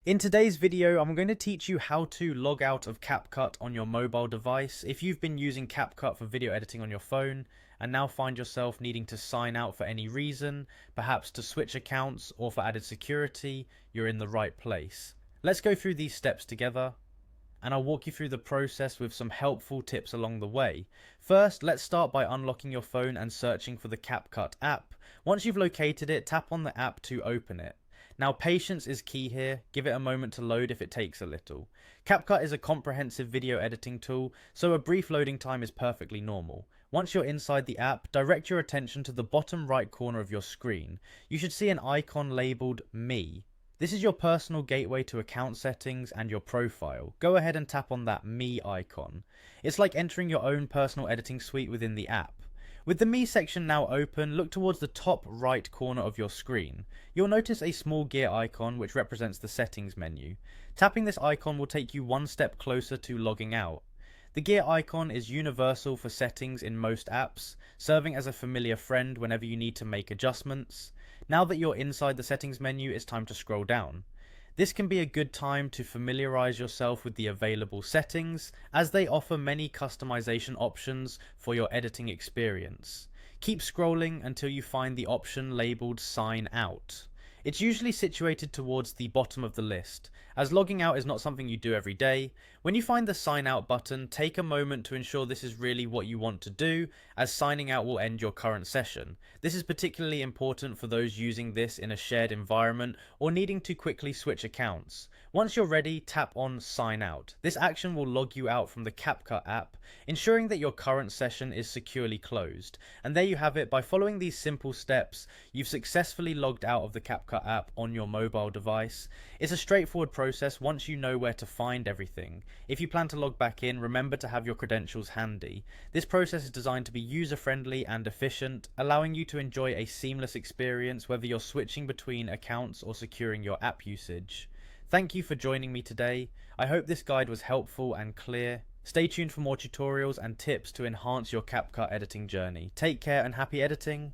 In today's video, I'm going to teach you how to log out of Capcut on your mobile device. If you've been using Capcut for video editing on your phone and now find yourself needing to sign out for any reason, perhaps to switch accounts or for added security, you're in the right place. Let's go through these steps together, and I'll walk you through the process with some helpful tips along the way. First, let's start by unlocking your phone and searching for the Capcut app. Once you've located it, tap on the app to open it. Now, patience is key here. Give it a moment to load if it takes a little. Capcut is a comprehensive video editing tool, so a brief loading time is perfectly normal. Once you're inside the app, direct your attention to the bottom right corner of your screen. You should see an icon labeled Me. This is your personal gateway to account settings and your profile. Go ahead and tap on that Me icon. It's like entering your own personal editing suite within the app. With the Me section now open, look towards the top right corner of your screen. You'll notice a small gear icon which represents the settings menu. Tapping this icon will take you one step closer to logging out. The gear icon is universal for settings in most apps, serving as a familiar friend whenever you need to make adjustments. Now that you're inside the settings menu, it's time to scroll down. This can be a good time to familiarize yourself with the available settings, as they offer many customization options for your editing experience. Keep scrolling until you find the option labeled Sign Out. It's usually situated towards the bottom of the list, as logging out is not something you do every day. When you find the Sign Out button, take a moment to ensure this is really what you want to do, as signing out will end your current session. This is particularly important for those using this in a shared environment or needing to quickly switch accounts. Once you're ready, tap on Sign Out. This action will log you out from the Capcut app, ensuring that your current session is securely closed. And there you have it. By following these simple steps, you've successfully logged out of the Capcut app on your mobile device. It's a straightforward process once you know where to find everything. If you plan to log back in, remember to have your credentials handy. This process is designed to be user-friendly and efficient, allowing you to enjoy a seamless experience whether you're switching between accounts or securing your app usage. Thank you for joining me today. I hope this guide was helpful and clear. Stay tuned for more tutorials and tips to enhance your Capcut editing journey. Take care and happy editing.